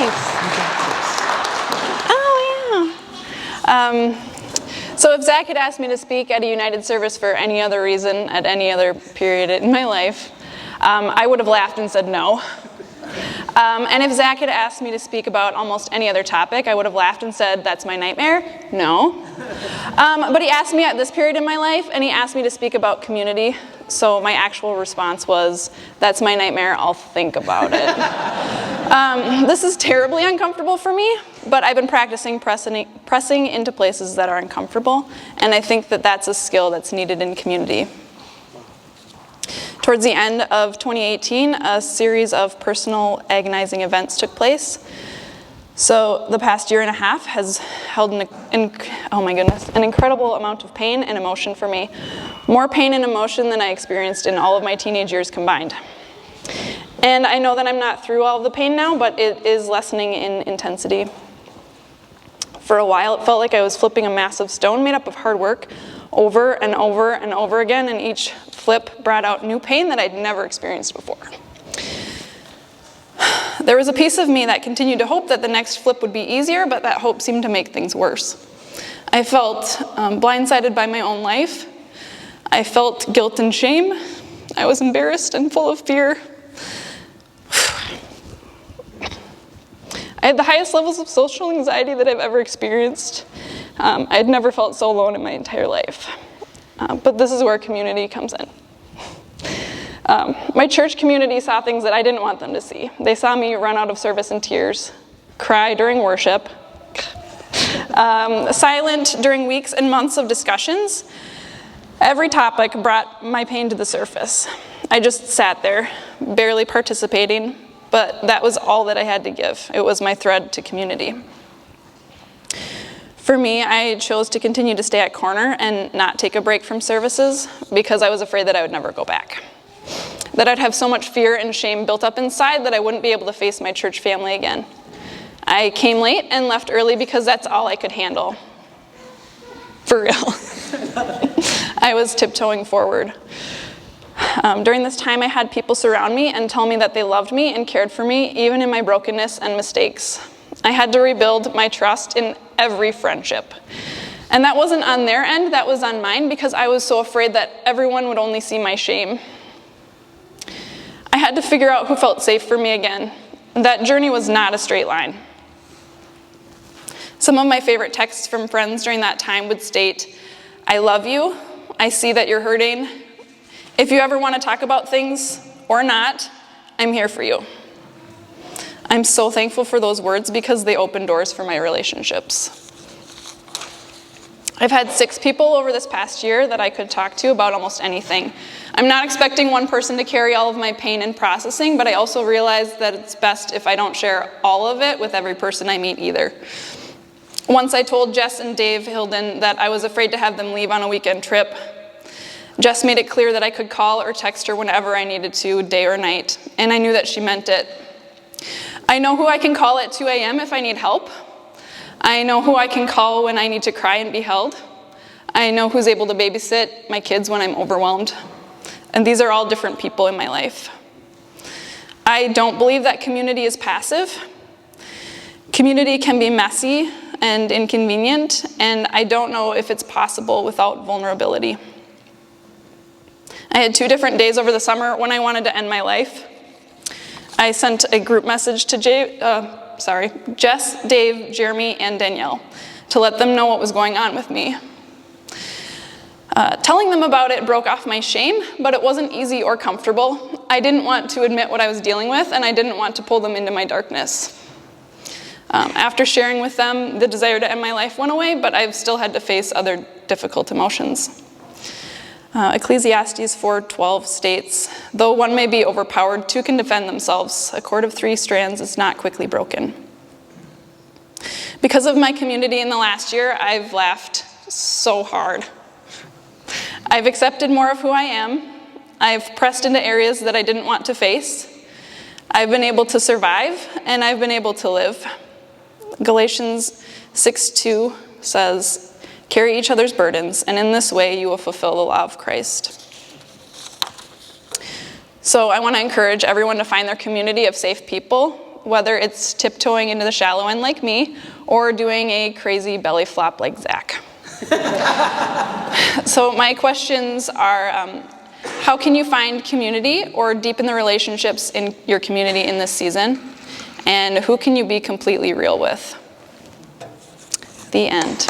Nice. Oh, yeah. So if Zach had asked me to speak at a United service for any other reason, at any other period in my life, I would have laughed and said no. And if Zach had asked me to speak about almost any other topic, I would have laughed and said, that's my nightmare, no. But he asked me at this period in my life, and he asked me to speak about community, so my actual response was, that's my nightmare, I'll think about it. This is terribly uncomfortable for me, but I've been practicing pressing into places that are uncomfortable, and I think that that's a skill that's needed in community. Towards the end of 2018, a series of personal agonizing events took place. So the past year and a half has held an incredible amount of pain and emotion for me. More pain and emotion than I experienced in all of my teenage years combined. And I know that I'm not through all of the pain now, but it is lessening in intensity. For a while, it felt like I was flipping a massive stone made up of hard work over and over and over again, and each flip brought out new pain that I'd never experienced before. There was a piece of me that continued to hope that the next flip would be easier, but that hope seemed to make things worse. I felt blindsided by my own life. I felt guilt and shame. I was embarrassed and full of fear. I had the highest levels of social anxiety that I've ever experienced. I had never felt so alone in my entire life. But this is where community comes in. My church community saw things that I didn't want them to see. They saw me run out of service in tears, cry during worship, silent during weeks and months of discussions. Every topic brought my pain to the surface. I just sat there, barely participating, but that was all that I had to give. It was my thread to community. For me, I chose to continue to stay at Corner and not take a break from services because I was afraid that I would never go back. That I'd have so much fear and shame built up inside that I wouldn't be able to face my church family again. I came late and left early because that's all I could handle. For real. I was tiptoeing forward. During this time, I had people surround me and tell me that they loved me and cared for me, even in my brokenness and mistakes. I had to rebuild my trust in every friendship. And that wasn't on their end, that was on mine, because I was so afraid that everyone would only see my shame. I had to figure out who felt safe for me again. That journey was not a straight line. Some of my favorite texts from friends during that time would state, I love you, I see that you're hurting. If you ever want to talk about things or not, I'm here for you. I'm so thankful for those words because they open doors for my relationships. I've had 6 people over this past year that I could talk to about almost anything. I'm not expecting one person to carry all of my pain and processing, but I also realize that it's best if I don't share all of it with every person I meet either. Once I told Jess and Dave Hilden that I was afraid to have them leave on a weekend trip. Jess made it clear that I could call or text her whenever I needed to, day or night, and I knew that she meant it. I know who I can call at 2 a.m. if I need help. I know who I can call when I need to cry and be held. I know who's able to babysit my kids when I'm overwhelmed. And these are all different people in my life. I don't believe that community is passive. Community can be messy and inconvenient, and I don't know if it's possible without vulnerability. I had 2 different days over the summer when I wanted to end my life. I sent a group message to Jess, Dave, Jeremy, and Danielle to let them know what was going on with me. Telling them about it broke off my shame, but it wasn't easy or comfortable. I didn't want to admit what I was dealing with, and I didn't want to pull them into my darkness. After sharing with them, the desire to end my life went away, but I've still had to face other difficult emotions. Ecclesiastes 4:12 states, though one may be overpowered, 2 can defend themselves. A cord of 3 strands is not quickly broken. Because of my community in the last year, I've laughed so hard. I've accepted more of who I am. I've pressed into areas that I didn't want to face. I've been able to survive, and I've been able to live. Galatians 6:2 says, carry each other's burdens, and in this way you will fulfill the law of Christ. So I want to encourage everyone to find their community of safe people. whether it's tiptoeing into the shallow end like me or doing a crazy belly flop like Zach. So my questions are, how can you find community or deepen the relationships in your community in this season? And who can you be completely real with? The end.